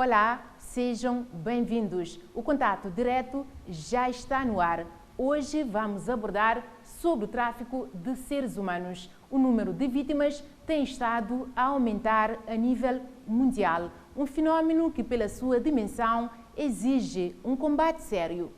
Olá, sejam bem-vindos. O contato direto já está no ar. Hoje vamos abordar sobre o tráfico de seres humanos. O número de vítimas tem estado a aumentar a nível mundial. Um fenómeno que, pela sua dimensão, exige um combate sério.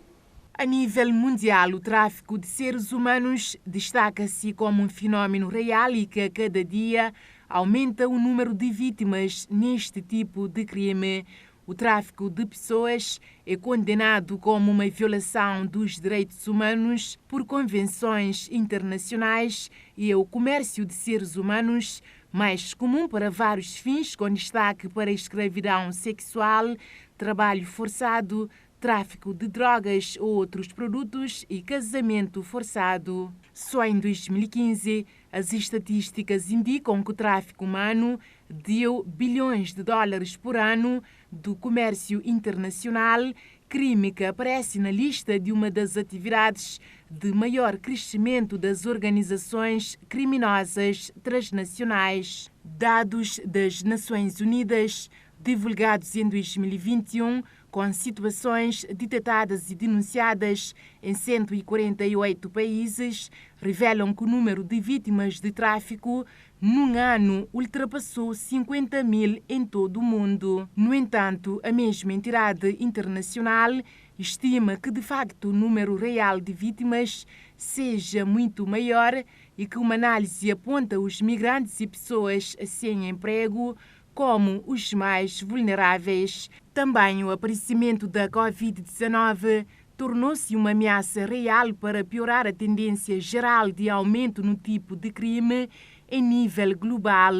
A nível mundial, o tráfico de seres humanos destaca-se como um fenómeno real e que a cada dia aumenta o número de vítimas neste tipo de crime. O tráfico de pessoas é condenado como uma violação dos direitos humanos por convenções internacionais e é o comércio de seres humanos mais comum para vários fins, com destaque para a escravidão sexual, trabalho forçado, tráfico de drogas ou outros produtos e casamento forçado. Só em 2015, as estatísticas indicam que o tráfico humano deu bilhões de dólares por ano do comércio internacional, crime que aparece na lista de uma das atividades de maior crescimento das organizações criminosas transnacionais. Dados das Nações Unidas, divulgados em 2021, com situações detectadas e denunciadas em 148 países, revelam que o número de vítimas de tráfico num ano ultrapassou 50 mil em todo o mundo. No entanto, a mesma entidade internacional estima que, de facto, o número real de vítimas seja muito maior e que uma análise aponta os migrantes e pessoas sem emprego como os mais vulneráveis. Também o aparecimento da Covid-19 tornou-se uma ameaça real para piorar a tendência geral de aumento no tipo de crime em nível global.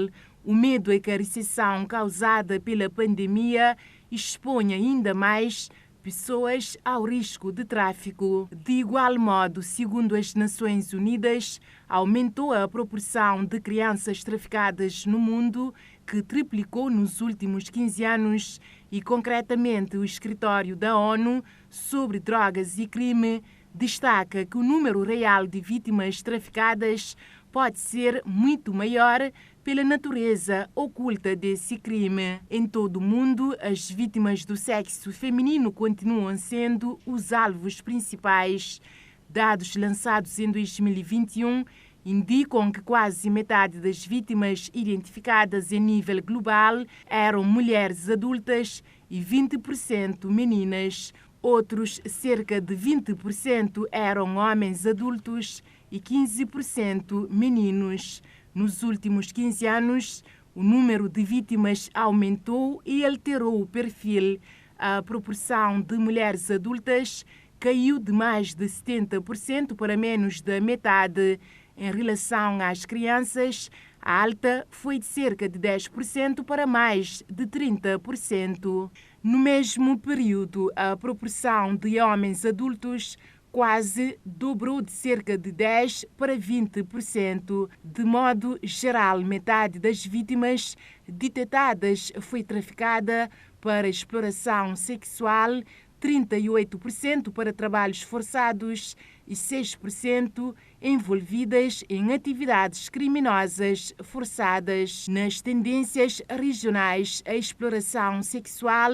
O medo é que a recessão causada pela pandemia expõe ainda mais pessoas ao risco de tráfico. De igual modo, segundo as Nações Unidas, aumentou a proporção de crianças traficadas no mundo, que triplicou nos últimos 15 anos, e concretamente o Escritório da ONU sobre Drogas e Crime destaca que o número real de vítimas traficadas pode ser muito maior pela natureza oculta desse crime. Em todo o mundo, as vítimas do sexo feminino continuam sendo os alvos principais. Dados lançados em 2021 indicam que quase metade das vítimas identificadas em nível global eram mulheres adultas e 20% meninas. Outros cerca de 20% eram homens adultos e 15% meninos. Nos últimos 15 anos, o número de vítimas aumentou e alterou o perfil. A proporção de mulheres adultas caiu de mais de 70% para menos da metade. Em relação às crianças, a alta foi de cerca de 10% para mais de 30%. No mesmo período, a proporção de homens adultos quase dobrou de cerca de 10% para 20%. De modo geral, metade das vítimas detectadas foi traficada para exploração sexual, 38% para trabalhos forçados e 6% envolvidas em atividades criminosas forçadas. Nas tendências regionais, a exploração sexual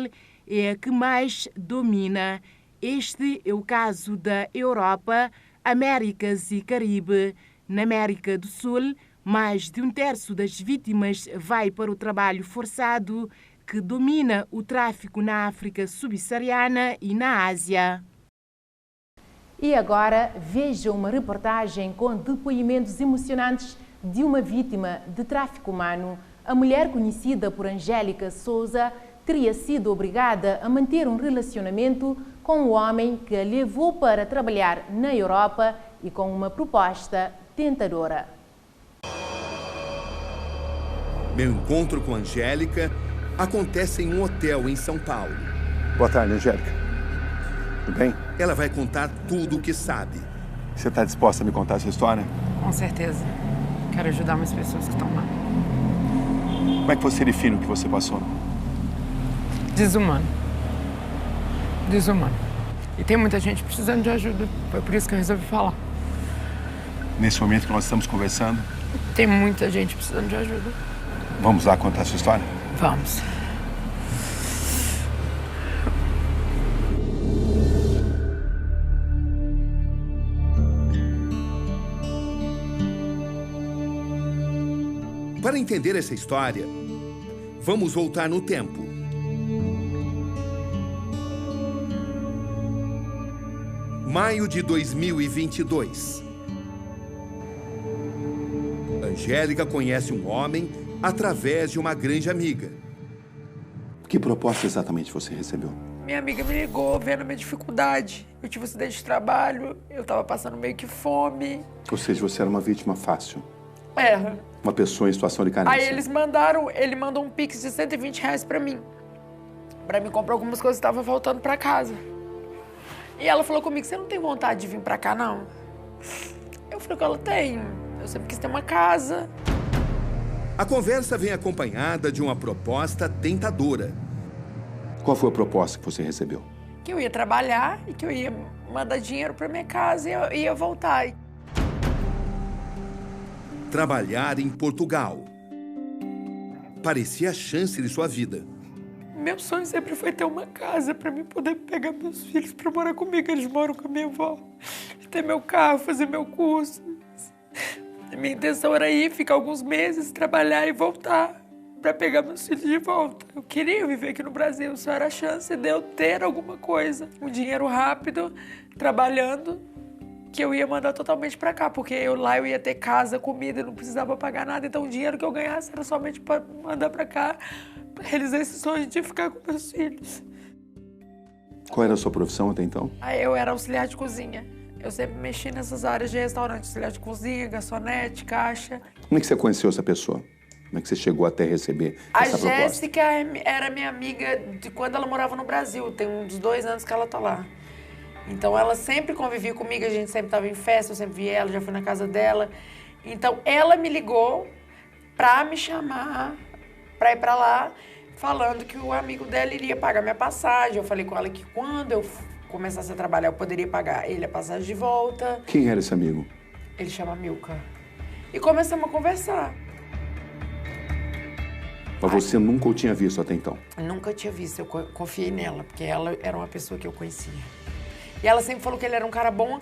é a que mais domina. Este é o caso da Europa, Américas e Caribe. Na América do Sul, mais de um terço das vítimas vai para o trabalho forçado, que domina o tráfico na África subsaariana e na Ásia. E agora veja uma reportagem com depoimentos emocionantes de uma vítima de tráfico humano. A mulher, conhecida por Angélica Souza, teria sido obrigada a manter um relacionamento com o homem que a levou para trabalhar na Europa e com uma proposta tentadora. Meu encontro com Angélica acontece em um hotel em São Paulo. Boa tarde, Angélica. Tudo bem? Ela vai contar tudo o que sabe. Você está disposta a me contar a sua história? Com certeza. Quero ajudar umas pessoas que estão lá. Como é que você define o que você passou? Desumano. Desumano. E tem muita gente precisando de ajuda. Foi por isso que eu resolvi falar. Nesse momento que nós estamos conversando? Tem muita gente precisando de ajuda. Vamos lá contar a sua história? Vamos. Para entender essa história, vamos voltar no tempo. Maio de 2022. Angélica conhece um homem através de uma grande amiga. Que proposta exatamente você recebeu? Minha amiga me ligou vendo a minha dificuldade. Eu tive um acidente de trabalho, eu tava passando meio que fome. Ou seja, você era uma vítima fácil. É. Uma pessoa em situação de carência. Aí ele mandou um pix de R$120 pra mim comprar algumas coisas que estavam faltando pra casa. E ela falou comigo, você não tem vontade de vir pra cá, não? Eu falei com ela, tenho. Eu sempre quis ter uma casa. A conversa vem acompanhada de uma proposta tentadora. Qual foi a proposta que você recebeu? Que eu ia trabalhar e que eu ia mandar dinheiro pra minha casa e eu ia voltar. Trabalhar em Portugal. Parecia a chance de sua vida. Meu sonho sempre foi ter uma casa pra mim poder pegar meus filhos pra morar comigo. Eles moram com a minha avó. Ter meu carro, fazer meu curso. Minha intenção era ir, ficar alguns meses, trabalhar e voltar pra pegar meus filhos de volta. Eu queria viver aqui no Brasil, só era a chance de eu ter alguma coisa. Um dinheiro rápido, trabalhando, que eu ia mandar totalmente pra cá, porque lá eu ia ter casa, comida, não precisava pagar nada. Então o dinheiro que eu ganhasse era somente pra mandar pra cá, pra realizar esse sonho de ficar com meus filhos. Qual era a sua profissão até então? Aí eu era auxiliar de cozinha. Eu sempre mexi nessas áreas de restaurante, auxiliar de cozinha, garçonete, caixa. Como é que você conheceu essa pessoa? Como é que você chegou até receber essa proposta? A Jéssica era minha amiga de quando ela morava no Brasil. Tem uns 2 anos que ela tá lá. Então ela sempre convivia comigo, a gente sempre estava em festa, eu sempre via ela, já fui na casa dela. Então ela me ligou pra me chamar pra ir pra lá, falando que o amigo dela iria pagar minha passagem. Eu falei com ela que quando eu começasse a trabalhar, eu poderia pagar ele a passagem de volta. Quem era esse amigo? Ele chama Milka. E começamos a conversar. Mas você nunca o tinha visto até então? Nunca tinha visto, eu confiei nela, porque ela era uma pessoa que eu conhecia. E ela sempre falou que ele era um cara bom,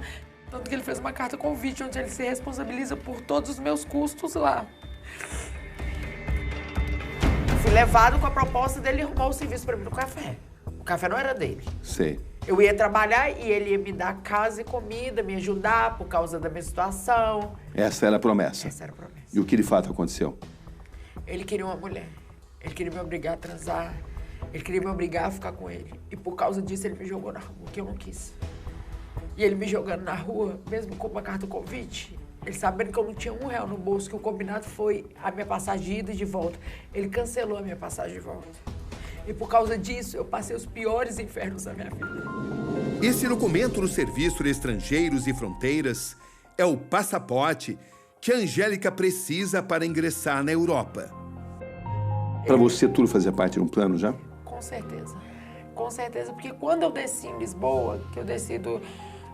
tanto que ele fez uma carta convite onde ele se responsabiliza por todos os meus custos lá. Fui levado com a proposta dele arrumar o serviço para mim no café. O café não era dele. Sei. Eu ia trabalhar e ele ia me dar casa e comida, me ajudar por causa da minha situação. Essa era a promessa? Essa era a promessa. E o que de fato aconteceu? Ele queria uma mulher. Ele queria me obrigar a transar. Ele queria me obrigar a ficar com ele. E por causa disso ele me jogou na rua, que eu não quis. E ele me jogando na rua, mesmo com uma carta convite, ele sabendo que eu não tinha R$1 no bolso, que o combinado foi a minha passagem de ida e de volta. Ele cancelou a minha passagem de volta. E por causa disso, eu passei os piores infernos da minha vida. Esse documento no Serviço de Estrangeiros e Fronteiras é o passaporte que a Angélica precisa para ingressar na Europa. Para você, tudo fazia parte de um plano já? Com certeza. Com certeza, porque quando eu desci em Lisboa, que eu desci do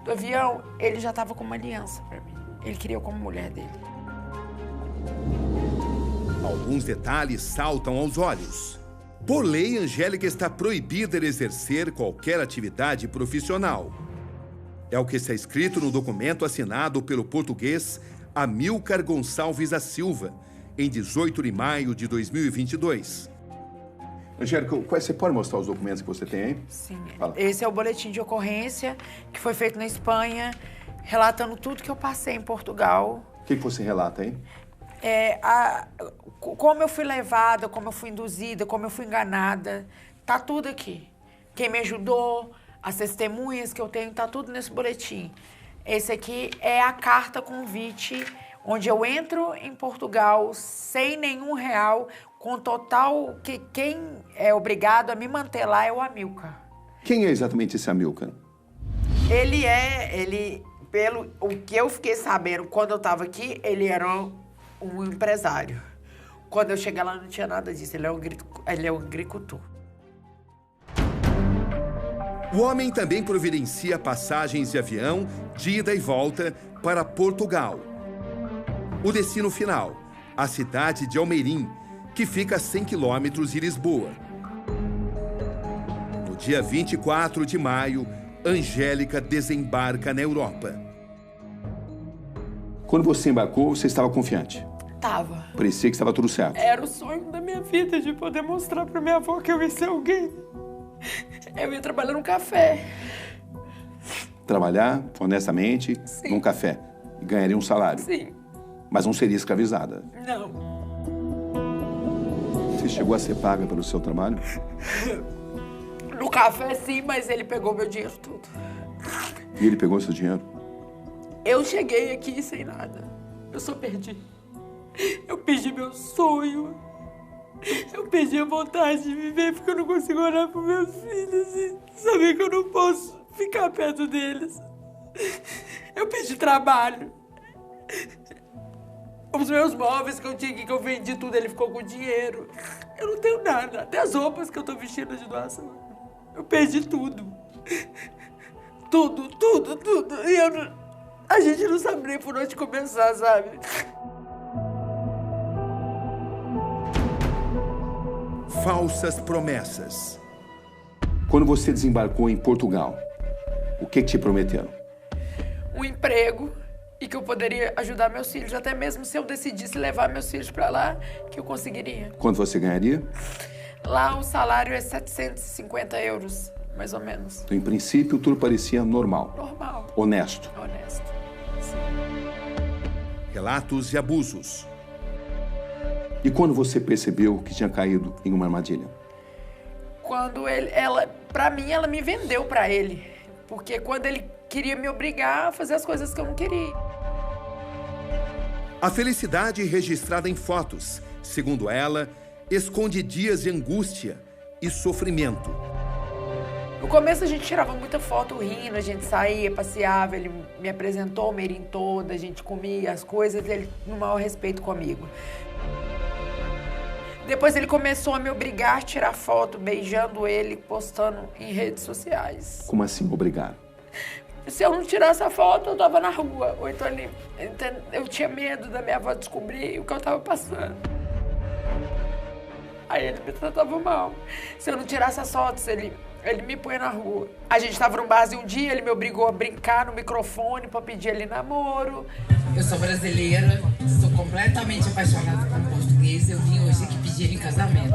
avião, ele já estava com uma aliança para mim. Ele queria eu como mulher dele. Alguns detalhes saltam aos olhos. Por lei, Angélica está proibida de exercer qualquer atividade profissional. É o que está escrito no documento assinado pelo português Amílcar Gonçalves da Silva, em 18 de maio de 2022. Angélica, você pode mostrar os documentos que você tem aí? Sim. Fala. Esse é o boletim de ocorrência que foi feito na Espanha, relatando tudo que eu passei em Portugal. O que você relata aí? Como eu fui levada, como eu fui induzida, como eu fui enganada. Tá tudo aqui. Quem me ajudou, as testemunhas que eu tenho, tá tudo nesse boletim. Esse aqui é a carta convite, onde eu entro em Portugal sem nenhum real, com total que quem é obrigado a me manter lá é o Amílcar. Quem é exatamente esse Amílcar? Pelo o que eu fiquei sabendo quando eu estava aqui, ele era um empresário. Quando eu cheguei lá não tinha nada disso, ele é um agricultor. O homem também providencia passagens de avião de ida e volta para Portugal. O destino final, a cidade de Almeirim, que fica a 100 quilômetros de Lisboa. No dia 24 de maio, Angélica desembarca na Europa. Quando você embarcou, você estava confiante? Tava. Parecia que estava tudo certo. Era o sonho da minha vida, de poder mostrar pra minha avó que eu ia ser alguém. Eu ia trabalhar num café. Trabalhar, honestamente, Sim. num café. E ganharia um salário. Sim. Mas não seria escravizada. Não. Você chegou a ser paga pelo seu trabalho? No café, sim, mas ele pegou meu dinheiro tudo. E ele pegou seu dinheiro? Eu cheguei aqui sem nada. Eu só perdi. Eu perdi meu sonho. Eu perdi a vontade de viver porque eu não consigo olhar para meus filhos e saber que eu não posso ficar perto deles. Eu perdi trabalho. Os meus móveis que eu tinha aqui, que eu vendi tudo, ele ficou com dinheiro. Eu não tenho nada. Até as roupas que eu tô vestindo de doação. Eu perdi tudo. Tudo, tudo, tudo. E a gente não sabe nem por onde começar, sabe? Falsas promessas. Quando você desembarcou em Portugal, o que te prometeram? Um emprego e que eu poderia ajudar meus filhos. Até mesmo se eu decidisse levar meus filhos pra lá, que eu conseguiria. Quanto você ganharia? Lá o salário é 750 euros, mais ou menos. Então, em princípio, tudo parecia normal. Normal. Honesto. Honesto. Sim. Relatos de abusos. E quando você percebeu que tinha caído em uma armadilha? Quando pra mim, ela me vendeu pra ele. Porque quando ele queria me obrigar a fazer as coisas que eu não queria. A felicidade registrada em fotos, segundo ela, esconde dias de angústia e sofrimento. No começo a gente tirava muita foto rindo, a gente saía, passeava, ele me apresentou o Meirim toda, a gente comia as coisas, ele no maior respeito comigo. Depois ele começou a me obrigar a tirar foto, beijando ele, postando em redes sociais. Como assim, obrigar? Se eu não tirasse a foto, eu tava na rua. Ou então eu tinha medo da minha avó descobrir o que eu tava passando. Aí ele me tratava mal. Se eu não tirasse as fotos, ele me põe na rua. A gente tava num barzinho um dia, ele me obrigou a brincar no microfone pra pedir ele namoro. Eu sou brasileira, sou completamente apaixonada por um português. Eu vim hoje aqui pedir ele em casamento.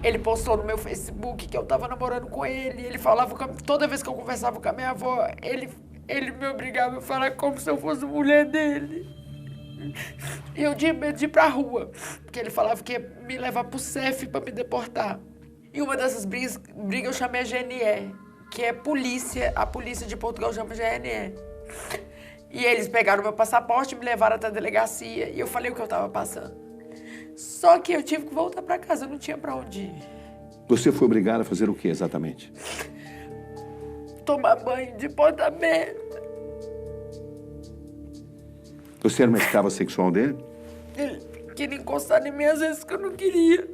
Ele postou no meu Facebook que eu tava namorando com ele. Ele falava, toda vez que eu conversava com a minha avó, ele me obrigava a falar como se eu fosse mulher dele. E eu tinha medo de ir pra rua, porque ele falava que ia me levar pro CEF pra me deportar. E uma dessas brigas eu chamei a GNE, que é a polícia de Portugal chama GNE. E eles pegaram meu passaporte, me levaram até a delegacia e eu falei o que eu tava passando. Só que eu tive que voltar pra casa, eu não tinha pra onde ir. Você foi obrigada a fazer o que exatamente? Tomar banho de porta aberta. Você era uma escrava sexual dele? Ele queria encostar em mim às vezes que eu não queria.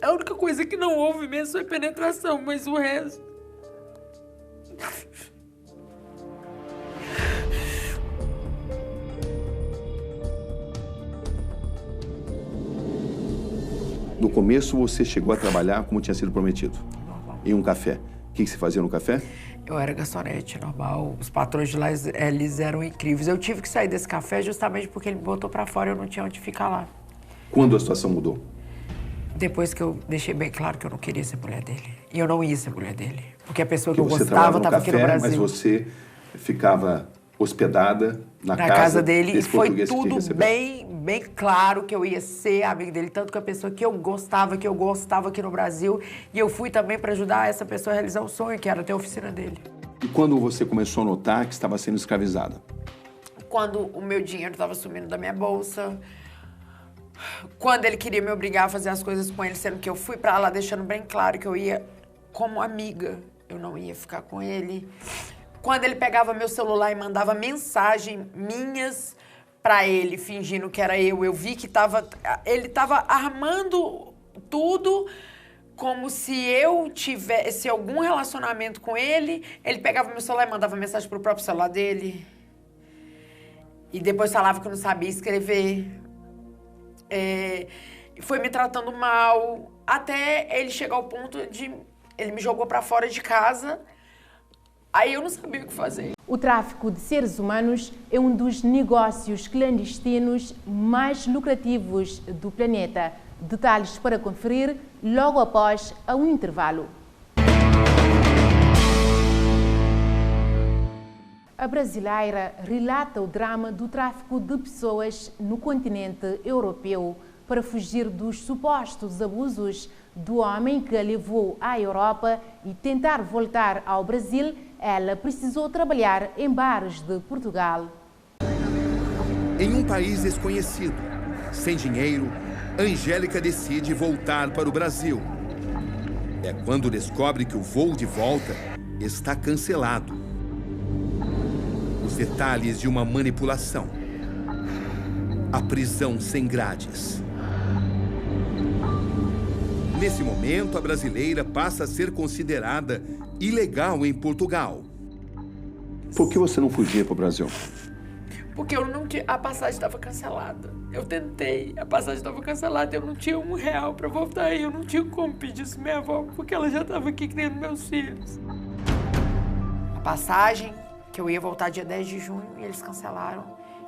A única coisa que não houve mesmo foi penetração, mas o resto... No começo, você chegou a trabalhar como tinha sido prometido, em um café. O que você fazia no café? Eu era garçonete normal. Os patrões de lá, eles eram incríveis. Eu tive que sair desse café justamente porque ele me botou pra fora e eu não tinha onde ficar lá. Quando a situação mudou? Depois que eu deixei bem claro que eu não queria ser mulher dele. E eu não ia ser mulher dele. Porque a pessoa que eu gostava estava aqui no Brasil. Mas você ficava hospedada na casa dele. E foi português tudo bem claro que eu ia ser amiga dele. Tanto que a pessoa que eu gostava aqui no Brasil. E eu fui também para ajudar essa pessoa a realizar o sonho, que era ter a oficina dele. E quando você começou a notar que estava sendo escravizada? Quando o meu dinheiro estava sumindo da minha bolsa. Quando ele queria me obrigar a fazer as coisas com ele, sendo que eu fui pra lá deixando bem claro que eu ia como amiga, eu não ia ficar com ele. Quando ele pegava meu celular e mandava mensagem minhas pra ele, fingindo que era eu vi que ele tava armando tudo como se eu tivesse algum relacionamento com ele. Ele pegava meu celular e mandava mensagem pro próprio celular dele. E depois falava que eu não sabia escrever. Foi me tratando mal, até ele chegar ao ponto de Ele me jogou para fora de casa, aí eu não sabia o que fazer. O tráfico de seres humanos é um dos negócios clandestinos mais lucrativos do planeta. Detalhes para conferir logo após um intervalo. A brasileira relata o drama do tráfico de pessoas no continente europeu. Para fugir dos supostos abusos do homem que a levou à Europa e tentar voltar ao Brasil, ela precisou trabalhar em bares de Portugal. Em um país desconhecido, sem dinheiro, Angélica decide voltar para o Brasil. É quando descobre que o voo de volta está cancelado. Os detalhes de uma manipulação. A prisão sem grades. Nesse momento, a brasileira passa a ser considerada ilegal em Portugal. Por que você não fugia para o Brasil? Porque eu não tinha, a passagem estava cancelada. Eu tentei, a passagem estava cancelada, eu não tinha R$1 para voltar e eu não tinha como pedir isso minha avó, porque ela já estava aqui criando meus filhos. A passagem, que eu ia voltar dia 10 de junho, e eles cancelaram.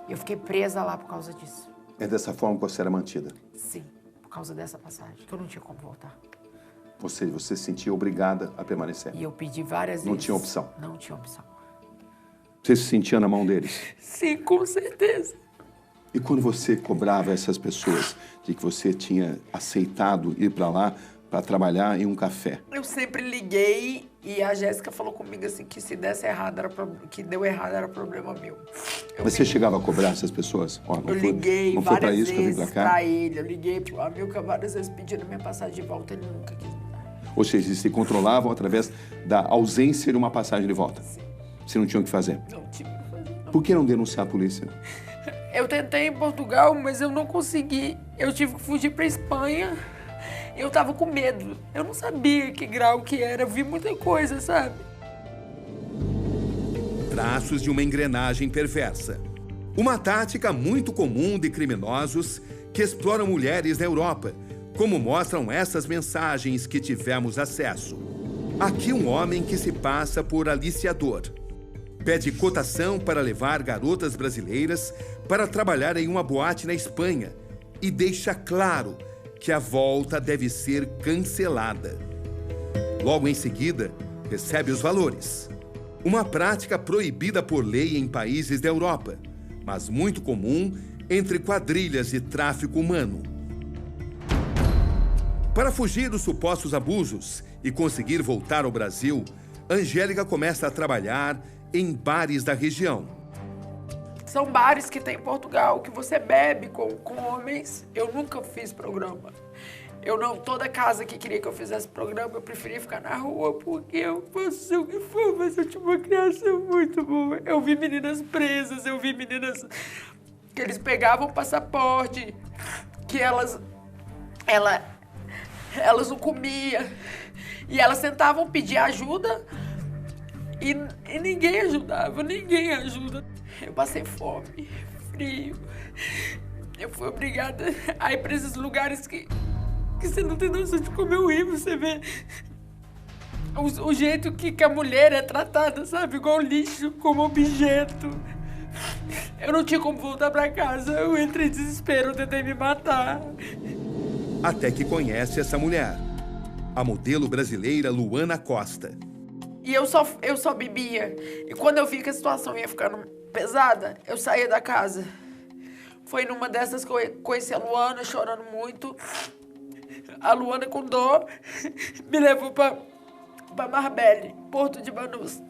E eu fiquei presa lá por causa disso. É dessa forma que você era mantida? Sim, por causa dessa passagem, que eu não tinha como voltar. Você se sentia obrigada a permanecer? E eu pedi várias vezes. Não tinha opção? Não tinha opção. Você se sentia na mão deles? Sim, com certeza. E quando você cobrava essas pessoas de que você tinha aceitado ir para lá para trabalhar em um café? Eu sempre liguei e a Jéssica falou comigo assim que se desse errado, que deu errado era problema meu. Você chegava a cobrar essas pessoas? Ó, eu liguei não foi para várias isso que eu vim vezes para cá? pra ele, eu liguei pro Amilcar várias vezes pedindo minha passagem de volta, ele nunca quis. Ou seja, eles se controlavam através da ausência de uma passagem de volta? Sim. Você não tinha o que fazer? Não tinha o que fazer. Não. Por que não denunciar a polícia? Eu tentei em Portugal, mas eu não consegui. Eu tive que fugir pra Espanha. Eu tava com medo. Eu não sabia que grau que era. Eu vi muita coisa, sabe? Traços de uma engrenagem perversa. Uma tática muito comum de criminosos que exploram mulheres na Europa, como mostram essas mensagens que tivemos acesso. Aqui um homem que se passa por aliciador. Pede cotação para levar garotas brasileiras para trabalhar em uma boate na Espanha e deixa claro que a volta deve ser cancelada. Logo em seguida, recebe os valores. Uma prática proibida por lei em países da Europa, mas muito comum entre quadrilhas de tráfico humano. Para fugir dos supostos abusos e conseguir voltar ao Brasil, Angélica começa a trabalhar em bares da região. São bares que tem em Portugal, que você bebe com homens. Eu nunca fiz programa. Toda casa que queria que eu fizesse programa, eu preferia ficar na rua, porque eu faço o que for, mas eu tive uma criação muito boa. Eu vi meninas presas, eu vi meninas que eles pegavam passaporte, que elas não comiam, e elas tentavam pedir ajuda, e ninguém ajudava, ninguém ajuda. Eu passei fome, frio, eu fui obrigada a ir para esses lugares que você não tem noção de como eu ri, você vê o jeito que a mulher é tratada, sabe? Igual lixo, como objeto. Eu não tinha como voltar para casa, eu entrei em desespero, eu tentei me matar. Até que conhece essa mulher, a modelo brasileira Luana Costa. E eu só bebia. E quando eu vi que a situação ia ficando pesada, eu saía da casa. Foi numa dessas que eu conheci a Luana, chorando muito. A Luana, com dor, me levou para Marbella, Porto de Banús,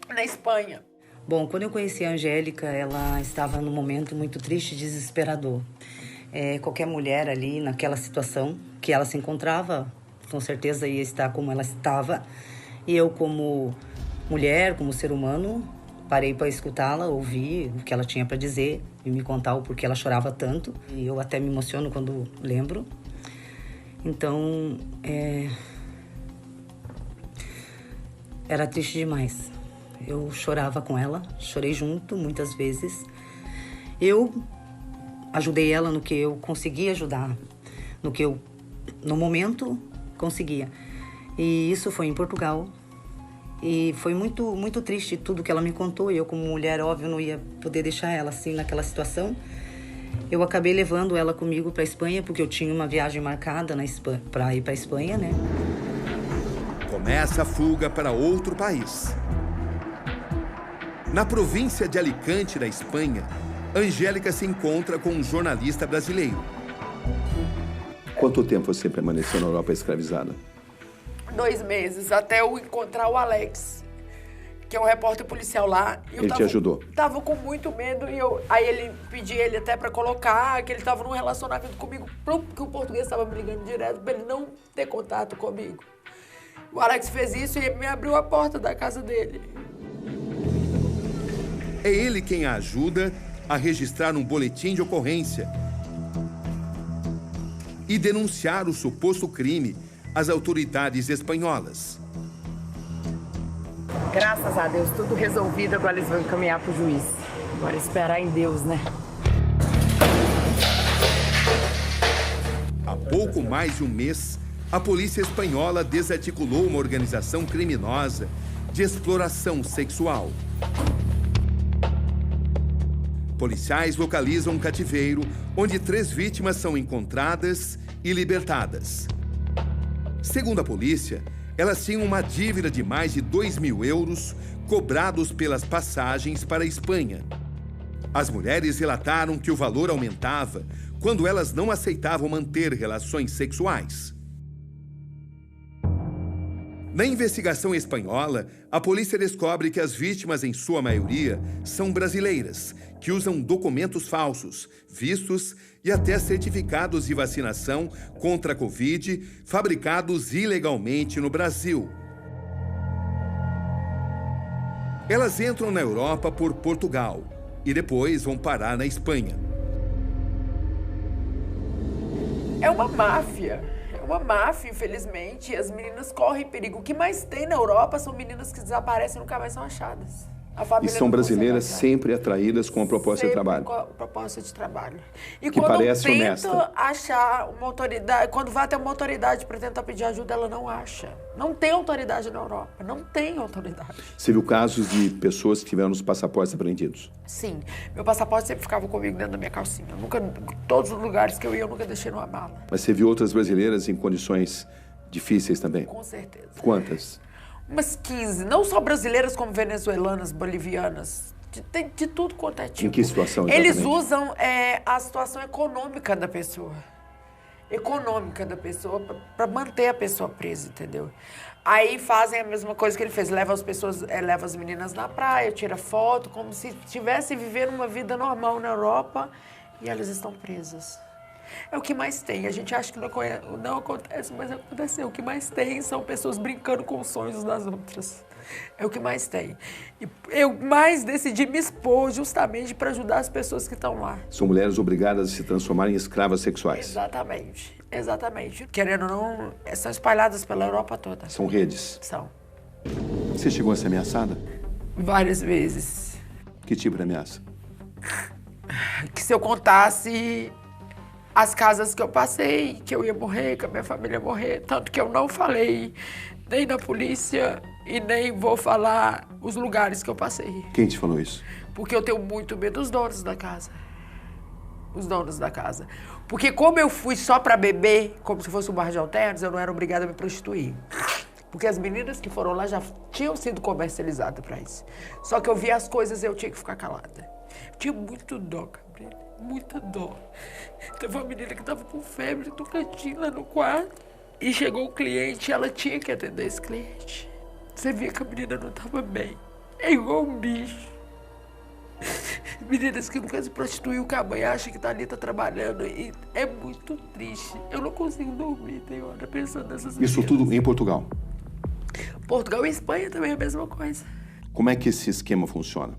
na Espanha. Bom, quando eu conheci a Angélica, ela estava num momento muito triste e desesperador. Qualquer mulher ali, naquela situação que ela se encontrava, com certeza ia estar como ela estava. E eu, como mulher, como ser humano, parei para escutá-la, ouvir o que ela tinha para dizer e me contar o porquê ela chorava tanto. E eu até me emociono quando lembro. Então, era triste demais. Eu chorava com ela, chorei junto muitas vezes. Eu ajudei ela no que eu conseguia ajudar, no que eu, no momento, conseguia. E isso foi em Portugal. E foi muito triste tudo que ela me contou. E eu, como mulher, óbvio, não ia poder deixar ela assim naquela situação. Eu acabei levando ela comigo para a Espanha, porque eu tinha uma viagem marcada para ir para a Espanha, né? Começa a fuga para outro país. Na província de Alicante, na Espanha, Angélica se encontra com um jornalista brasileiro. Quanto tempo você permaneceu na Europa escravizada? 2 meses, até eu encontrar o Alex, que é um repórter policial lá. Ele te ajudou? Tava com muito medo e aí ele pedi ele até para colocar que ele tava num relacionamento comigo, porque o português estava me ligando direto para ele não ter contato comigo. O Alex fez isso e me abriu a porta da casa dele. É ele quem a ajuda a registrar um boletim de ocorrência e denunciar o suposto crime às autoridades espanholas. Graças a Deus, tudo resolvido, agora eles vão encaminhar para o juiz. Agora esperar em Deus, né? Há pouco mais de um mês, a polícia espanhola desarticulou uma organização criminosa de exploração sexual. Policiais localizam um cativeiro onde 3 vítimas são encontradas e libertadas. Segundo a polícia, elas tinham uma dívida de mais de 2.000 euros cobrados pelas passagens para a Espanha. As mulheres relataram que o valor aumentava quando elas não aceitavam manter relações sexuais. Na investigação espanhola, a polícia descobre que as vítimas, em sua maioria, são brasileiras, que usam documentos falsos, vistos e até certificados de vacinação contra a Covid, fabricados ilegalmente no Brasil. Elas entram na Europa por Portugal e depois vão parar na Espanha. É uma máfia. Uma máfia, infelizmente, e as meninas correm perigo. O que mais tem na Europa são meninas que desaparecem e nunca mais são achadas. E são brasileiras sempre atraídas com a proposta de trabalho. Com a proposta de trabalho. E que quando parece tenta honesta. achar uma autoridade, quando vai ter uma autoridade para tentar pedir ajuda, ela não acha. Não tem autoridade na Europa, não tem autoridade. Você viu casos de pessoas que tiveram os passaportes apreendidos? Sim, meu passaporte sempre ficava comigo dentro da minha calcinha. Todos os lugares que eu ia, eu nunca deixei numa mala. Mas você viu outras brasileiras em condições difíceis também? Com certeza. Quantas? Umas 15, não só brasileiras, como venezuelanas, bolivianas, de tudo quanto é tipo. Em que situação exatamente? Eles usam a situação econômica da pessoa. Para manter a pessoa presa, entendeu? Aí fazem a mesma coisa que ele fez, leva as meninas na praia, tira foto, como se estivessem vivendo uma vida normal na Europa e elas estão presas. É o que mais tem. A gente acha que não acontece, mas aconteceu. O que mais tem são pessoas brincando com os sonhos das outras. É o que mais tem. E eu mais decidi me expor justamente para ajudar as pessoas que estão lá. São mulheres obrigadas a se transformar em escravas sexuais. Exatamente. Exatamente. Querendo ou não, são espalhadas pela Europa toda. São redes? São. Você chegou a ser ameaçada? Várias vezes. Que tipo de ameaça? Que se eu contasse as casas que eu passei, que eu ia morrer, que a minha família ia morrer. Tanto que eu não falei nem na polícia e nem vou falar os lugares que eu passei. Quem te falou isso? Porque eu tenho muito medo dos donos da casa. Os donos da casa. Porque como eu fui só pra beber, como se fosse um bar de alternos, eu não era obrigada a me prostituir. Porque as meninas que foram lá já tinham sido comercializadas pra isso. Só que eu via as coisas e eu tinha que ficar calada. Eu tinha muito dó, Gabriela. Muita dó. Teve uma menina que tava com febre no cantinho lá no quarto. E chegou o cliente e ela tinha que atender esse cliente. Você via que a menina não tava bem. É igual um bicho. Meninas que nunca se prostituiu, que a mãe acha que tá ali, tá trabalhando. E é muito triste. Eu não consigo dormir, tem hora, pensando nessas meninas. Isso tudo em Portugal? Portugal e Espanha também é a mesma coisa. Como é que esse esquema funciona?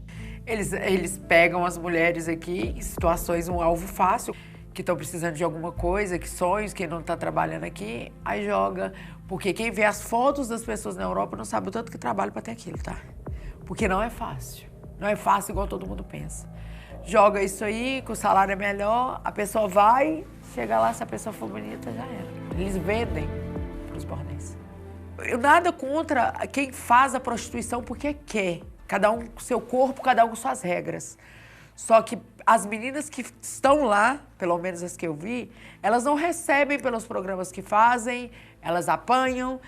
Eles pegam as mulheres aqui em situações, um alvo fácil, que estão precisando de alguma coisa, que sonhos, quem não está trabalhando aqui, aí joga. Porque quem vê as fotos das pessoas na Europa não sabe o tanto que trabalha para ter aquilo, tá? Porque não é fácil. Não é fácil igual todo mundo pensa. Joga isso aí, que o salário é melhor, a pessoa vai, chega lá, se a pessoa for bonita, já era. Eles vendem para os bordéis. Nada contra quem faz a prostituição porque quer. Cada um com seu corpo, cada um com suas regras. Só que as meninas que estão lá, pelo menos as que eu vi, elas não recebem pelos programas que fazem, elas apanham,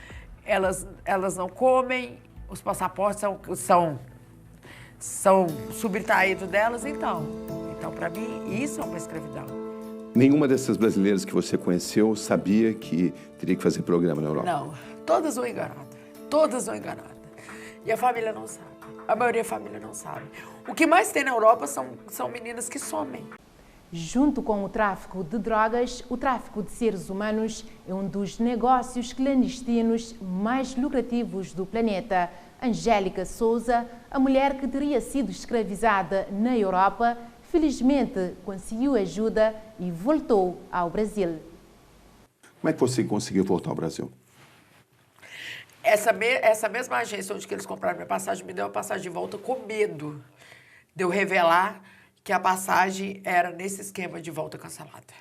elas não comem, os passaportes são subtraídos delas, então para mim, isso é uma escravidão. Nenhuma dessas brasileiras que você conheceu sabia que teria que fazer programa na Europa? Não, todas vão enganadas, todas vão enganadas. E a família não sabe, a maioria da família não sabe. O que mais tem na Europa são meninas que somem. Junto com o tráfico de drogas, o tráfico de seres humanos é um dos negócios clandestinos mais lucrativos do planeta. Angélica Souza, a mulher que teria sido escravizada na Europa, felizmente conseguiu ajuda e voltou ao Brasil. Como é que você conseguiu voltar ao Brasil? Essa mesma agência onde eles compraram minha passagem me deu a passagem de volta com medo de eu revelar que a passagem era nesse esquema de volta cancelada.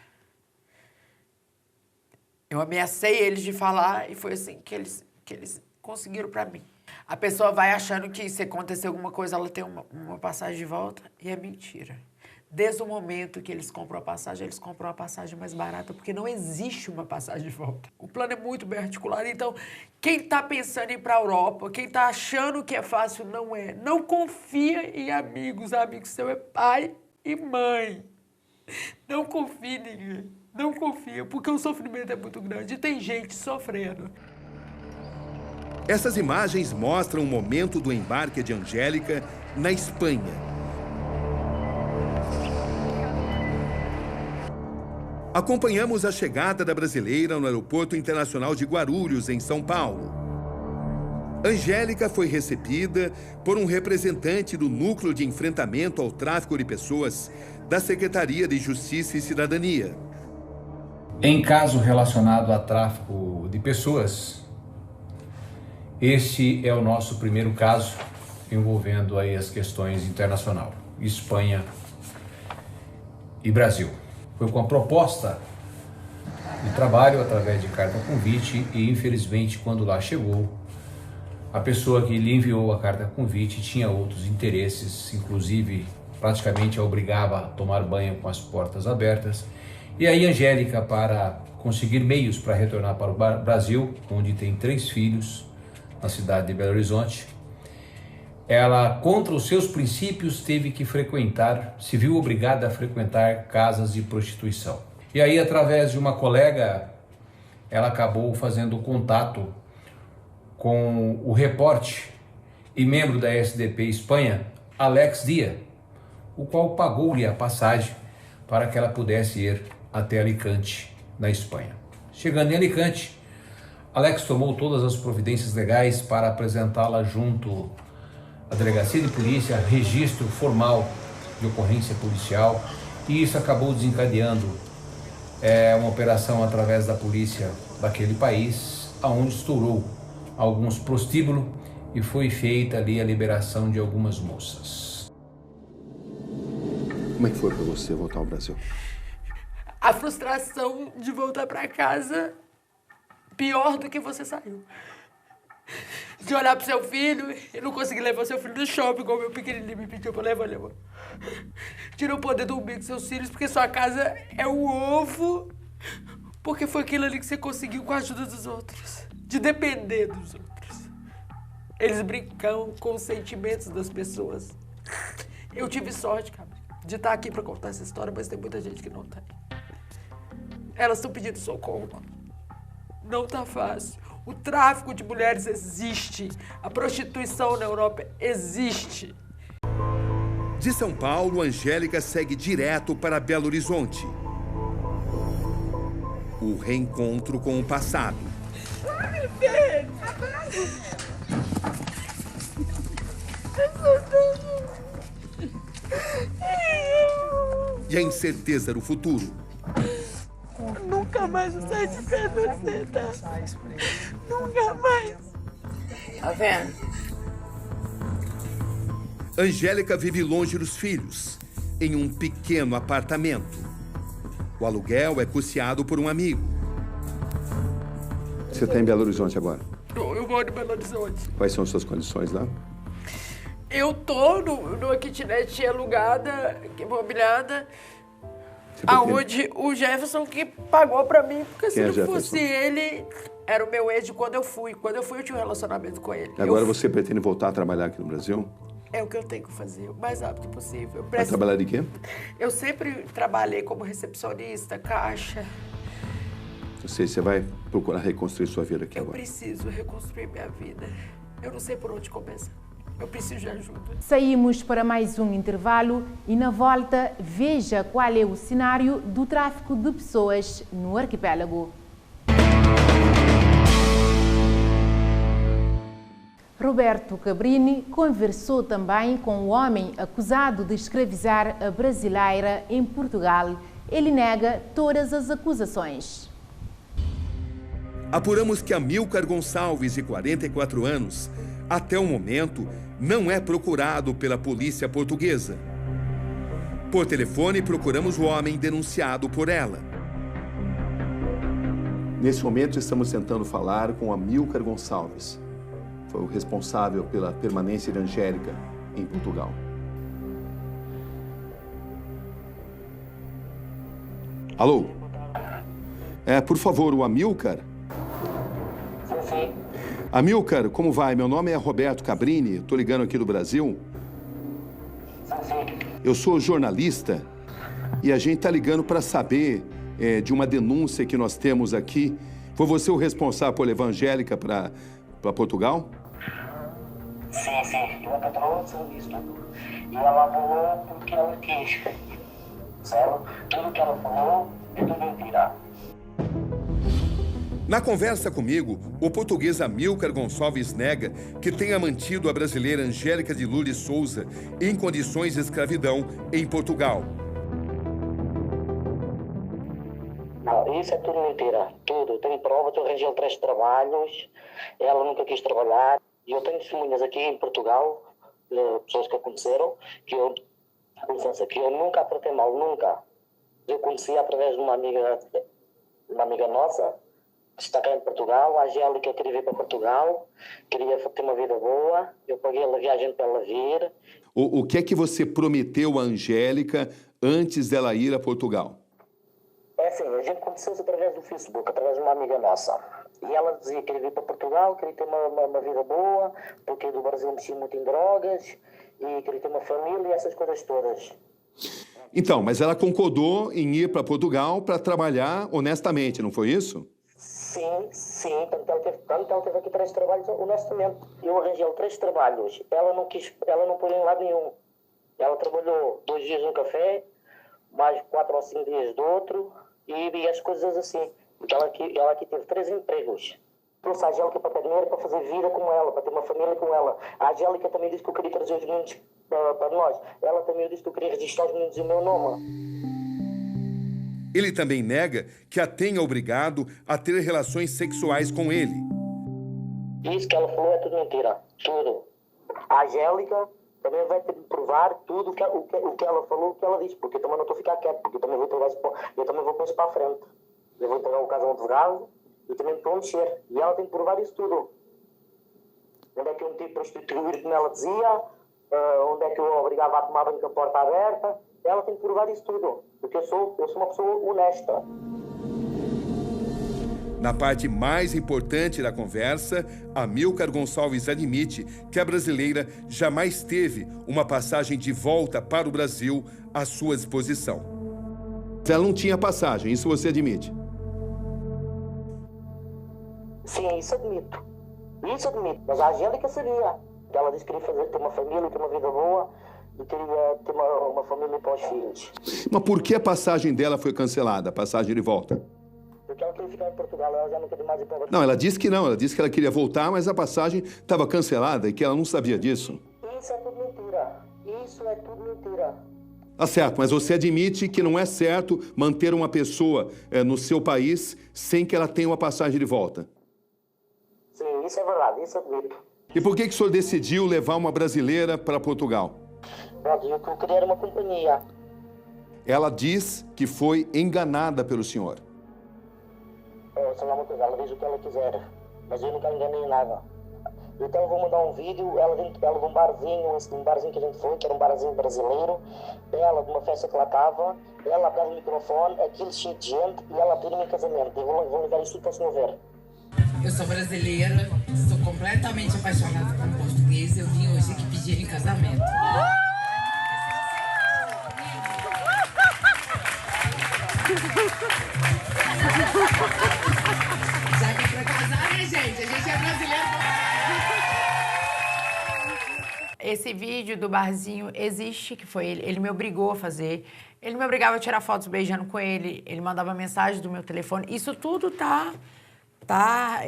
Eu ameacei eles de falar e foi assim que eles conseguiram para mim. A pessoa vai achando que se acontecer alguma coisa, ela tem uma passagem de volta e é mentira. Desde o momento que eles compram a passagem mais barata, porque não existe uma passagem de volta. O plano é muito bem articulado, então quem está pensando em ir para a Europa, quem está achando que é fácil, não é. Não confia em amigos, amigo seu é pai e mãe. Não confia em ninguém, não confia, porque o sofrimento é muito grande e tem gente sofrendo. Essas imagens mostram o momento do embarque de Angélica na Espanha. Acompanhamos a chegada da brasileira no Aeroporto Internacional de Guarulhos, em São Paulo. Angélica foi recebida por um representante do Núcleo de Enfrentamento ao Tráfico de Pessoas da Secretaria de Justiça e Cidadania. Em caso relacionado a tráfico de pessoas, este é o nosso primeiro caso envolvendo aí as questões internacionais, Espanha e Brasil. Foi com a proposta de trabalho através de carta convite e, infelizmente, quando lá chegou, a pessoa que lhe enviou a carta convite tinha outros interesses, inclusive praticamente a obrigava a tomar banho com as portas abertas. E aí Angélica, para conseguir meios para retornar para o Brasil, onde tem 3 filhos, na cidade de Belo Horizonte, ela, contra os seus princípios, teve que se viu obrigada a frequentar casas de prostituição. E aí, através de uma colega, ela acabou fazendo contato com o repórter e membro da SDP Espanha, Alex Dia, o qual pagou-lhe a passagem para que ela pudesse ir até Alicante, na Espanha. Chegando em Alicante, Alex tomou todas as providências legais para apresentá-la junto à delegacia de polícia, registro formal de ocorrência policial, e isso acabou desencadeando uma operação através da polícia daquele país, onde estourou alguns prostíbulos e foi feita ali a liberação de algumas moças. Como é que foi para você voltar ao Brasil? A frustração de voltar para casa pior do que você saiu. De olhar pro seu filho e não conseguir levar seu filho no shopping, igual meu pequenininho me pediu pra levar. De não poder dormir com seus filhos, porque sua casa é o ovo, porque foi aquilo ali que você conseguiu com a ajuda dos outros. De depender dos outros. Eles brincam com os sentimentos das pessoas. Eu tive sorte, cara, de estar aqui pra contar essa história, mas tem muita gente que não tem. Elas estão pedindo socorro, mano. Não tá fácil. O tráfico de mulheres existe. A prostituição na Europa existe. De São Paulo, Angélica segue direto para Belo Horizonte. O reencontro com o passado. Ai, Deus. E a incerteza do futuro. Nunca mais vou sair de perto de você, tá? Nunca mais. Tá vendo? Angélica vive longe dos filhos, em um pequeno apartamento. O aluguel é custeado por um amigo. Você está em Belo Horizonte agora? Eu moro em Belo Horizonte. Quais são as suas condições lá? Eu tô numa kitnet alugada, imobiliada, aonde o Jefferson que pagou pra mim, porque se não fosse ele, era o meu ex de quando eu fui. Quando eu fui, eu tinha um relacionamento com ele. Agora você pretende voltar a trabalhar aqui no Brasil? É o que eu tenho que fazer, o mais rápido possível. Vai trabalhar de quê? Eu sempre trabalhei como recepcionista, caixa. Não sei, você vai procurar reconstruir sua vida aqui agora. Eu preciso reconstruir minha vida. Eu não sei por onde começar. Eu preciso de ajuda. Saímos para mais um intervalo e na volta veja qual é o cenário do tráfico de pessoas no arquipélago. Roberto Cabrini conversou também com o homem acusado de escravizar a brasileira em Portugal. Ele nega todas as acusações. Apuramos que Amílcar Gonçalves, de 44 anos, até o momento, não é procurado pela polícia portuguesa. Por telefone, procuramos o homem denunciado por ela. Nesse momento, estamos tentando falar com Amílcar Gonçalves. Foi o responsável pela permanência de Angélica em Portugal. Alô? Por favor, o Amílcar? Sim. Amílcar, como vai? Meu nome é Roberto Cabrini, estou ligando aqui do Brasil. Sim. Eu sou jornalista e a gente está ligando para saber de uma denúncia que nós temos aqui. Foi você o responsável por levar a Angélica para Portugal? Sim. Eu trouxe isso tudo. E ela falou porque ela quis. Certo? Tudo que ela falou é tudo mentira. Na conversa comigo, o português Amílcar Gonçalves nega que tenha mantido a brasileira Angélica de Lourdes Souza em condições de escravidão em Portugal. Não, isso é tudo mentira. Tudo. Tenho provas, eu arranjei 3 trabalhos, ela nunca quis trabalhar. E eu tenho testemunhas aqui em Portugal, pessoas que aconteceram, que eu nunca a tratei mal, nunca. Eu conheci através de uma amiga nossa, que está cá em Portugal. A Angélica queria vir para Portugal, queria ter uma vida boa, eu paguei a viagem para ela vir. O que é que você prometeu a Angélica antes dela ir a Portugal? É assim, a gente conheceu-se através do Facebook, através de uma amiga nossa. E ela dizia que queria vir para Portugal, queria ter uma vida boa, porque do Brasil mexia muito em drogas, e queria ter uma família e essas coisas todas. Então, mas ela concordou em ir para Portugal para trabalhar honestamente, não foi isso? Sim. Tanto ela teve aqui 3 trabalhos honestamente. Eu arranjei 3 trabalhos. Ela não pôs em lado nenhum. Ela trabalhou 2 dias num café, mais 4 ou 5 dias de outro, e as coisas assim. Porque ela aqui teve 3 empregos. Trouxe a Angélica para ter dinheiro, para fazer vida com ela, para ter uma família com ela. A Angélica também disse que eu queria trazer os meninos para nós. Ela também disse que eu queria registrar os meninos em meu nome. Ele também nega que a tenha obrigado a ter relações sexuais com ele. Isso que ela falou é tudo mentira. Tudo. A Angélica também vai ter que provar tudo o que ela falou, o que ela disse. Porque eu também não estou a ficar quieto, porque eu também vou pôr isso para a frente. Eu vou entregar o caso a um advogado e também estou a mexer. E ela tem que provar isso tudo. Onde é que eu meti prostituir, como ela dizia, onde é que eu obrigava a tomar banho com a porta aberta. Ela tem que provar isso tudo, porque eu sou uma pessoa honesta. Na parte mais importante da conversa, Amílcar Gonçalves admite que a brasileira jamais teve uma passagem de volta para o Brasil à sua disposição. Ela não tinha passagem, isso você admite? Sim, isso admito. Mas a Angélica sabia. Ela disse que queria ter uma família, ter uma vida boa e queria ter uma família para os filhos. Mas por que a passagem dela foi cancelada, a passagem de volta? Porque ela queria ficar em Portugal, ela já não queria mais ir para o Brasil. Não, ela disse que não, ela disse que ela queria voltar, mas a passagem estava cancelada e que ela não sabia disso. Isso é tudo mentira. Tá certo, mas você admite que não é certo manter uma pessoa no seu país sem que ela tenha uma passagem de volta? Sim, isso é verdade, isso admito. E por que o senhor decidiu levar uma brasileira para Portugal? Eu queria uma companhia. Ela diz que foi enganada pelo senhor. Ela diz o que ela quiser. mas eu nunca enganei em nada. Então eu vou mandar um vídeo, ela de um barzinho que a gente foi, que era um barzinho brasileiro, ela de uma festa que ela estava, ela abre o microfone, aquilo cheio de gente, e ela pediu-me em casamento. Eu vou ligar isso para o senhor ver. Eu sou brasileira, sou completamente apaixonada por português, eu vim hoje aqui pedir em casamento. Já que é pra casar, né, gente? A gente é brasileiro. Esse vídeo do barzinho existe, que foi ele me obrigou a fazer. Ele me obrigava a tirar fotos beijando com ele, ele mandava mensagem do meu telefone. Isso tudo tá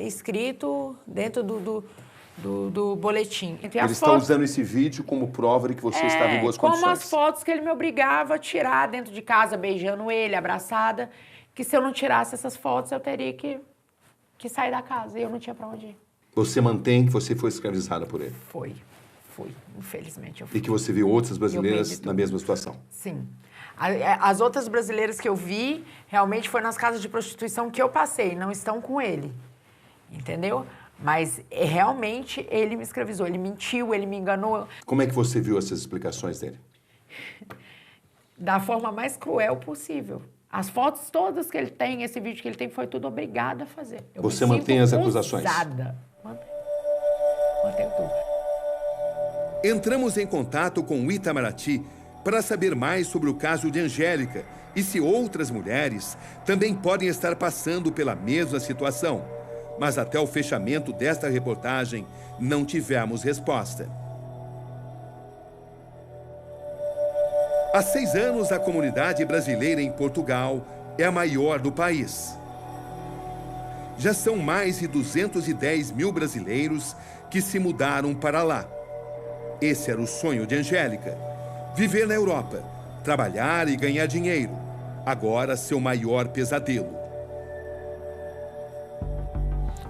escrito dentro do boletim. Eles estão usando esse vídeo como prova de que você estava em boas condições. Como as fotos que ele me obrigava a tirar dentro de casa, beijando ele, abraçada, que se eu não tirasse essas fotos, eu teria que sair da casa, e eu não tinha pra onde ir. Você mantém que você foi escravizada por ele? Fui, infelizmente eu fui. E que você viu outras brasileiras na mesma situação? Sim. As outras brasileiras que eu vi, realmente foi nas casas de prostituição que eu passei, não estão com ele, entendeu? Mas realmente ele me escravizou, ele mentiu, ele me enganou. Como é que você viu essas explicações dele? Da forma mais cruel possível. As fotos todas que ele tem, esse vídeo que ele tem, foi tudo obrigado a fazer. Você mantém as acusações? Mantenho tudo. Entramos em contato com o Itamaraty para saber mais sobre o caso de Angélica e se outras mulheres também podem estar passando pela mesma situação. Mas até o fechamento desta reportagem, não tivemos resposta. Há 6 anos, a comunidade brasileira em Portugal é a maior do país. Já são mais de 210 mil brasileiros que se mudaram para lá. Esse era o sonho de Angélica. Viver na Europa, trabalhar e ganhar dinheiro. Agora, seu maior pesadelo.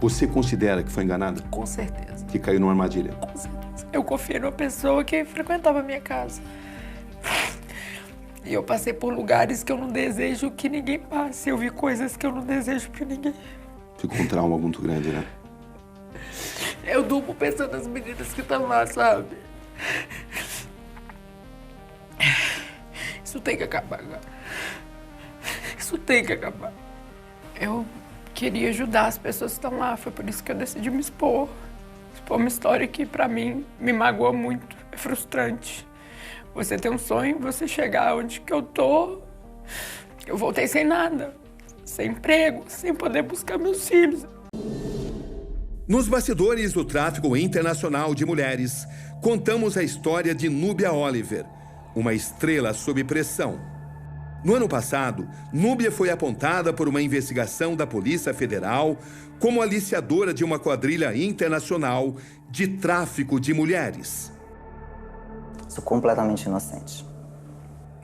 Você considera que foi enganada? Com certeza. Que caiu numa armadilha? Com certeza. Eu confiei numa pessoa que frequentava a minha casa. E eu passei por lugares que eu não desejo que ninguém passe. Eu vi coisas que eu não desejo pra ninguém. Ficou um trauma muito grande, né? Eu durmo pensando nas meninas que estão lá, sabe? Isso tem que acabar agora. Isso tem que acabar. Eu queria ajudar as pessoas que estão lá. Foi por isso que eu decidi me expor. Expor uma história que, pra mim, me magoa muito. É frustrante. Você tem um sonho, você chegar onde que eu tô. Eu voltei sem nada. Sem emprego, sem poder buscar meus filhos. Nos bastidores do tráfico internacional de mulheres, contamos a história de Núbia Oliver, uma estrela sob pressão. No ano passado, Núbia foi apontada por uma investigação da Polícia Federal como aliciadora de uma quadrilha internacional de tráfico de mulheres. Sou completamente inocente.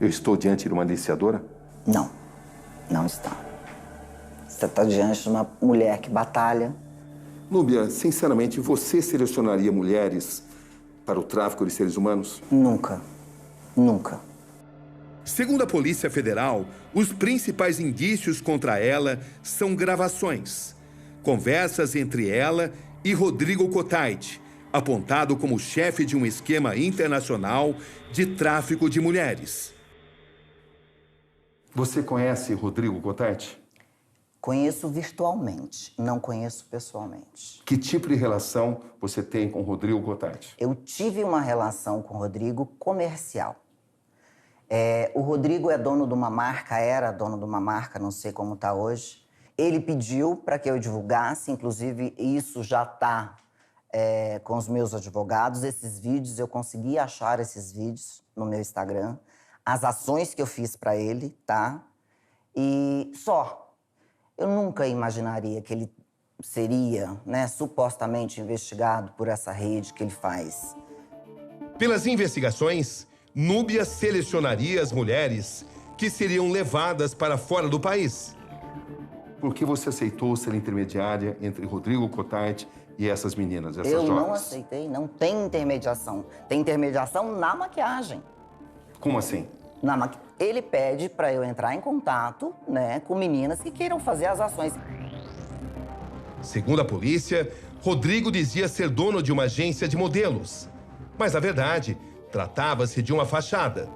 Eu estou diante de uma aliciadora? Não, não está. Você está diante de uma mulher que batalha. Núbia, sinceramente, você selecionaria mulheres para o tráfico de seres humanos? Nunca. Nunca. Segundo a Polícia Federal, os principais indícios contra ela são gravações. Conversas entre ela e Rodrigo Cotait, apontado como chefe de um esquema internacional de tráfico de mulheres. Você conhece Rodrigo Cotait? Conheço virtualmente, não conheço pessoalmente. Que tipo de relação você tem com Rodrigo Cotait? Eu tive uma relação com o Rodrigo comercial. O Rodrigo é dono de uma marca, era dono de uma marca, não sei como está hoje. Ele pediu para que eu divulgasse, inclusive isso já está com os meus advogados. Esses vídeos, eu consegui achar esses vídeos no meu Instagram. As ações que eu fiz para ele, tá? E só. Eu nunca imaginaria que ele seria, supostamente investigado por essa rede que ele faz. Pelas investigações, Núbia selecionaria as mulheres que seriam levadas para fora do país. Por que você aceitou ser intermediária entre Rodrigo Cotait e essas meninas, essas jovens? Eu não aceitei, não tem intermediação. Tem intermediação na maquiagem. Como assim? Ele pede para eu entrar em contato, com meninas que queiram fazer as ações. Segundo a polícia, Rodrigo dizia ser dono de uma agência de modelos. Mas, na verdade, tratava-se de uma fachada.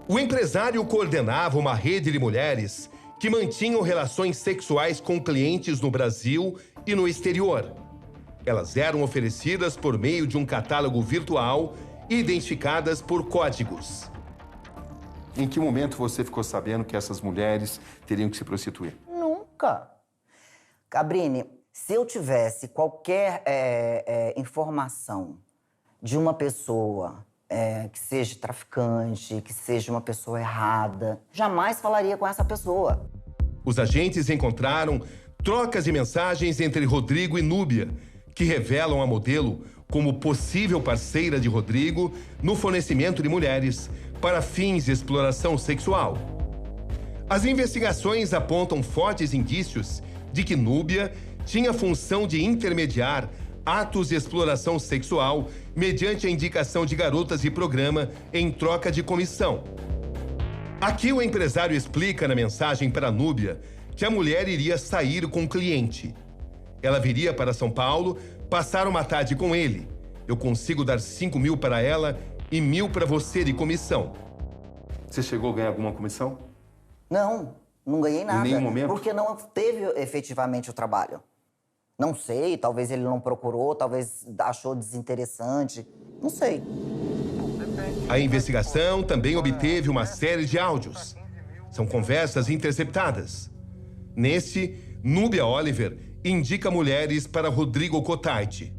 O empresário coordenava uma rede de mulheres que mantinham relações sexuais com clientes no Brasil e no exterior. Elas eram oferecidas por meio de um catálogo virtual e identificadas por códigos. Em que momento você ficou sabendo que essas mulheres teriam que se prostituir? Nunca. Cabrini, se eu tivesse qualquer informação de uma pessoa que seja traficante, que seja uma pessoa errada, jamais falaria com essa pessoa. Os agentes encontraram trocas de mensagens entre Rodrigo e Núbia, que revelam a modelo como possível parceira de Rodrigo no fornecimento de mulheres para fins de exploração sexual. As investigações apontam fortes indícios de que Núbia tinha a função de intermediar atos de exploração sexual mediante a indicação de garotas de programa em troca de comissão. Aqui o empresário explica na mensagem para Núbia que a mulher iria sair com o cliente. Ela viria para São Paulo, passar uma tarde com ele. Eu consigo dar 5 mil para ela e 1.000 para você de comissão. Você chegou a ganhar alguma comissão? Não ganhei nada. Em nenhum momento? Porque não teve efetivamente o trabalho. Não sei, talvez ele não procurou, talvez achou desinteressante, não sei. A investigação também obteve uma série de áudios. São conversas interceptadas. Nesse, Núbia Oliver indica mulheres para Rodrigo Cotarte.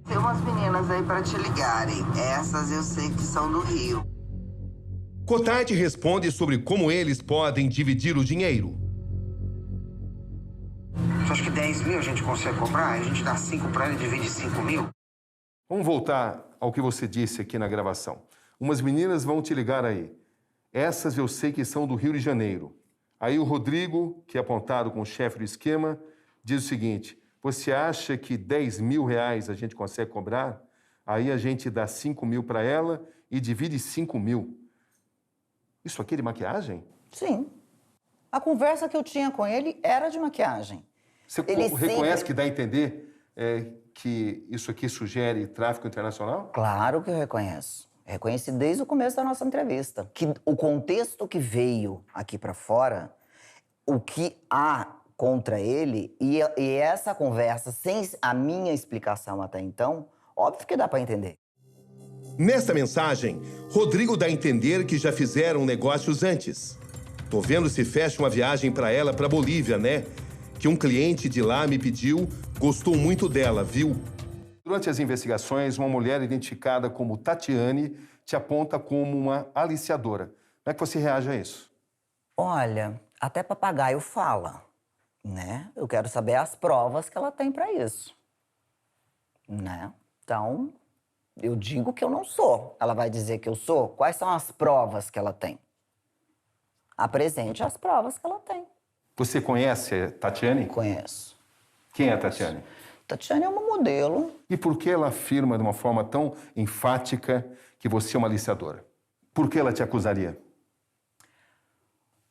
Tem umas meninas aí para te ligarem. Essas eu sei que são do Rio. Cotarte responde sobre como eles podem dividir o dinheiro. Você acha que 10 mil a gente consegue comprar? A gente dá 5 para ela e divide 5 mil? Vamos voltar ao que você disse aqui na gravação. Umas meninas vão te ligar aí. Essas eu sei que são do Rio de Janeiro. Aí o Rodrigo, que é apontado como chefe do esquema, diz o seguinte: você acha que 10 mil reais a gente consegue cobrar? Aí a gente dá 5 mil para ela e divide 5 mil. Isso aqui é de maquiagem? Sim. A conversa que eu tinha com ele era de maquiagem. Você reconhece que dá a entender que isso aqui sugere tráfico internacional? Claro que eu reconheço. Reconheci desde o começo da nossa entrevista. Que o contexto que veio aqui para fora, o que há contra ele, e essa conversa, sem a minha explicação até então, óbvio que dá para entender. Nesta mensagem, Rodrigo dá a entender que já fizeram negócios antes. Tô vendo se fecha uma viagem para ela para Bolívia, né? Que um cliente de lá me pediu, gostou muito dela, viu? Durante as investigações, uma mulher identificada como Tatiane te aponta como uma aliciadora. Como é que você reage a isso? Olha, até papagaio fala, né? Eu quero saber as provas que ela tem para isso, né? Então, eu digo que eu não sou. Ela vai dizer que eu sou? Quais são as provas que ela tem? Apresente as provas que ela tem. Você conhece a Tatiane? Conheço. Quem é a Tatiane? Tatiane é uma modelo. E por que ela afirma de uma forma tão enfática que você é uma aliciadora? Por que ela te acusaria?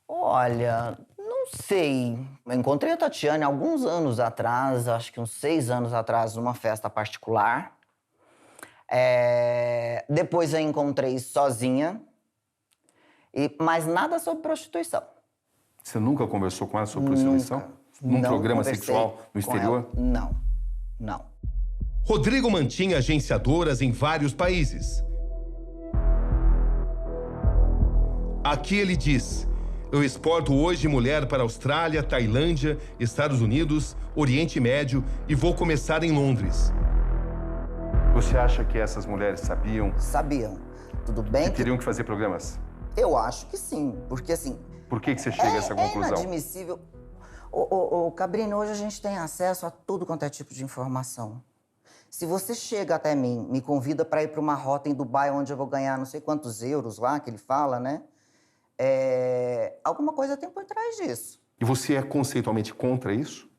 Olha, não sei. Eu encontrei a Tatiane alguns anos atrás, acho que uns 6 anos atrás, numa festa particular. Depois eu encontrei sozinha, mas nada sobre prostituição. Você nunca conversou com ela sobre prostituição? Num programa sexual no exterior? Não. Rodrigo mantinha agenciadoras em vários países. Aqui ele diz: eu exporto hoje mulher para Austrália, Tailândia, Estados Unidos, Oriente Médio e vou começar em Londres. Você acha que essas mulheres sabiam? Sabiam. Tudo bem que teriam que fazer programas? Eu acho que sim, porque assim... Por que você chega a essa conclusão? É inadmissível. Cabrini, hoje a gente tem acesso a tudo quanto é tipo de informação. Se você chega até mim, me convida para ir para uma rota em Dubai, onde eu vou ganhar não sei quantos euros lá, que ele fala, né? Alguma coisa tem por trás disso. E você é conceitualmente contra isso?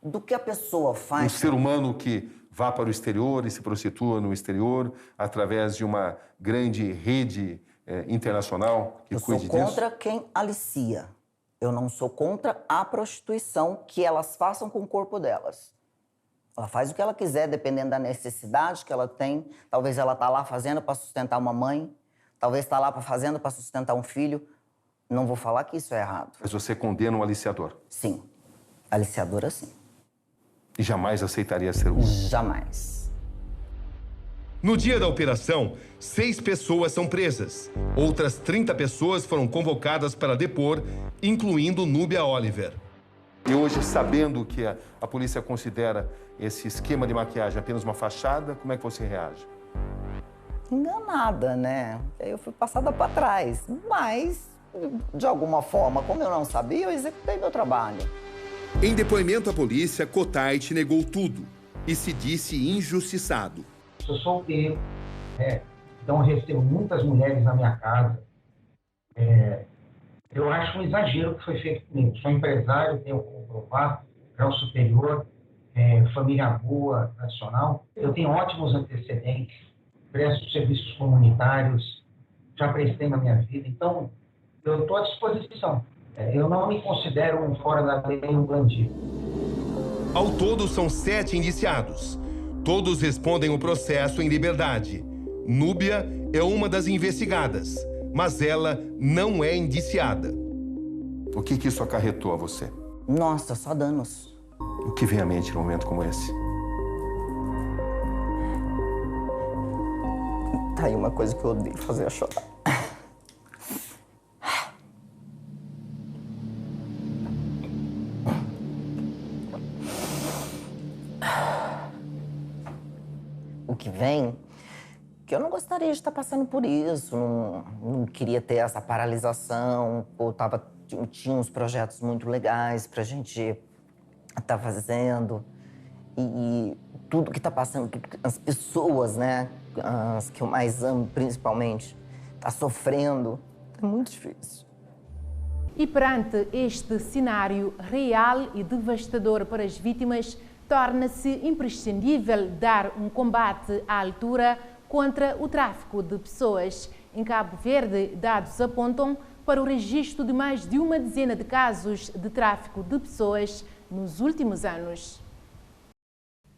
Do que a pessoa faz... Um ser humano que vá para o exterior e se prostitua no exterior através de uma grande rede internacional que cuide disso? Eu sou contra quem alicia. Eu não sou contra a prostituição, que elas façam com o corpo delas. Ela faz o que ela quiser, dependendo da necessidade que ela tem. Talvez ela está lá fazendo para sustentar uma mãe, talvez está lá fazendo para sustentar um filho. Não vou falar que isso é errado. Mas você condena um aliciador? Sim. Aliciadora, sim. E jamais aceitaria ser uma? Jamais. No dia da operação, 6 pessoas são presas. Outras 30 pessoas foram convocadas para depor, incluindo Núbia Oliver. E hoje, sabendo que a polícia considera esse esquema de maquiagem apenas uma fachada, como é que você reage? Enganada, né? Eu fui passada para trás. Mas, de alguma forma, como eu não sabia, eu executei meu trabalho. Em depoimento à polícia, Kotait negou tudo e se disse injustiçado. Sou solteiro, então eu recebo muitas mulheres na minha casa. Eu acho um exagero o que foi feito comigo. Sou empresário, tenho como provar, grau superior, família boa, tradicional. Eu tenho ótimos antecedentes, presto serviços comunitários, já prestei na minha vida. Então, eu estou à disposição. Eu não me considero um fora da lei, um bandido. Ao todo, são 7 indiciados. Todos respondem o processo em liberdade. Núbia é uma das investigadas, mas ela não é indiciada. O que isso acarretou a você? Nossa, só danos. O que vem à mente num momento como esse? Tá aí uma coisa que eu odeio fazer, chorar. O que vem, que eu não gostaria de estar passando por isso, não queria ter essa paralisação, tinha uns projetos muito legais pra gente estar fazendo, e tudo que está passando, as pessoas, né, as que eu mais amo principalmente, tá sofrendo, é muito difícil. E perante este cenário real e devastador para as vítimas, torna-se imprescindível dar um combate à altura contra o tráfico de pessoas. Em Cabo Verde, dados apontam para o registro de mais de uma dezena de casos de tráfico de pessoas nos últimos anos.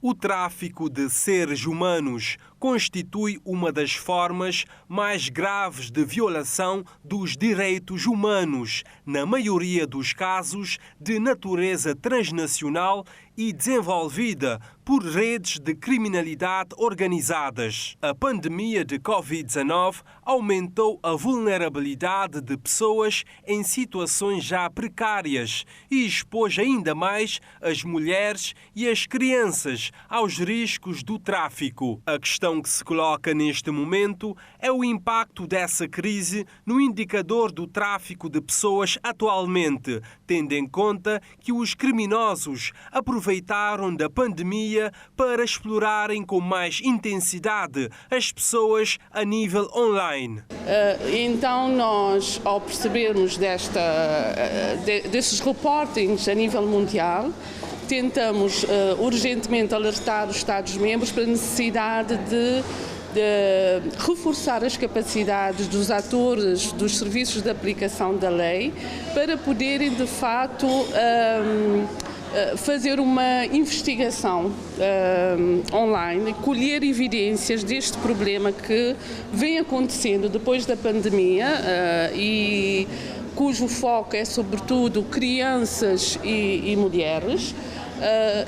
O tráfico de seres humanos constitui uma das formas mais graves de violação dos direitos humanos, na maioria dos casos de natureza transnacional e desenvolvida por redes de criminalidade organizadas. A pandemia de Covid-19 aumentou a vulnerabilidade de pessoas em situações já precárias e expôs ainda mais as mulheres e as crianças aos riscos do tráfico. A questão que se coloca neste momento é o impacto dessa crise no indicador do tráfico de pessoas atualmente, tendo em conta que os criminosos aproveitaram da pandemia para explorarem com mais intensidade as pessoas a nível online. Então nós, ao percebermos desses reportings a nível mundial, tentamos urgentemente alertar os Estados-membros para a necessidade de reforçar as capacidades dos atores dos serviços de aplicação da lei para poderem, de fato, fazer uma investigação online, colher evidências deste problema que vem acontecendo depois da pandemia e cujo foco é, sobretudo, crianças e mulheres.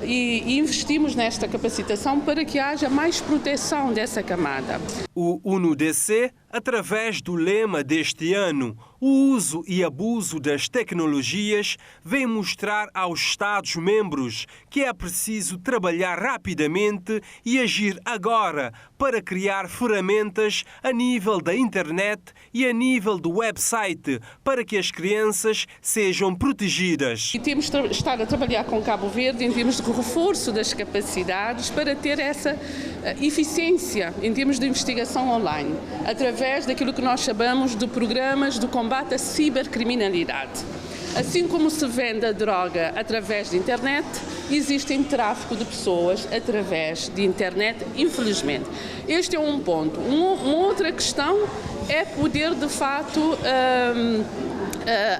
E investimos nesta capacitação para que haja mais proteção dessa camada. O UNODC, através do lema deste ano, o uso e abuso das tecnologias, vem mostrar aos Estados-membros que é preciso trabalhar rapidamente e agir agora para criar ferramentas a nível da internet e a nível do website para que as crianças sejam protegidas. E temos de estar a trabalhar com Cabo Verde em termos de reforço das capacidades para ter essa eficiência em termos de investigação online, através daquilo que nós chamamos de programas de combate à cibercriminalidade. Assim como se vende a droga através de internet, existe tráfico de pessoas através de internet, infelizmente. Este é um ponto. Uma outra questão é poder, de fato,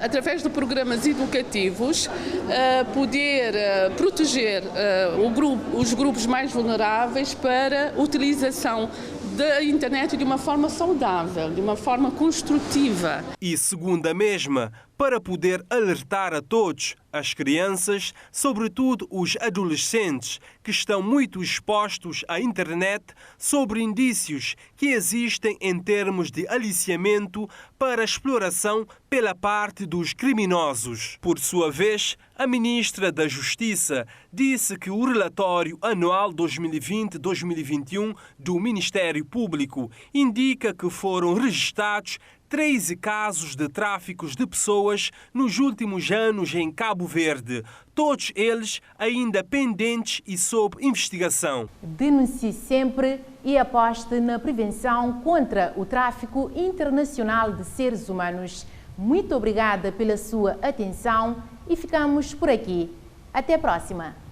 através de programas educativos, poder proteger os grupos mais vulneráveis para a utilização da internet de uma forma saudável, de uma forma construtiva. E segundo a mesma, para poder alertar a todos, as crianças, sobretudo os adolescentes, que estão muito expostos à internet, sobre indícios que existem em termos de aliciamento para exploração pela parte dos criminosos. Por sua vez, a ministra da Justiça disse que o relatório anual 2020-2021 do Ministério Público indica que foram registrados 13 casos de tráficos de pessoas nos últimos anos em Cabo Verde, todos eles ainda pendentes e sob investigação. Denuncie sempre e aposte na prevenção contra o tráfico internacional de seres humanos. Muito obrigada pela sua atenção e ficamos por aqui. Até a próxima!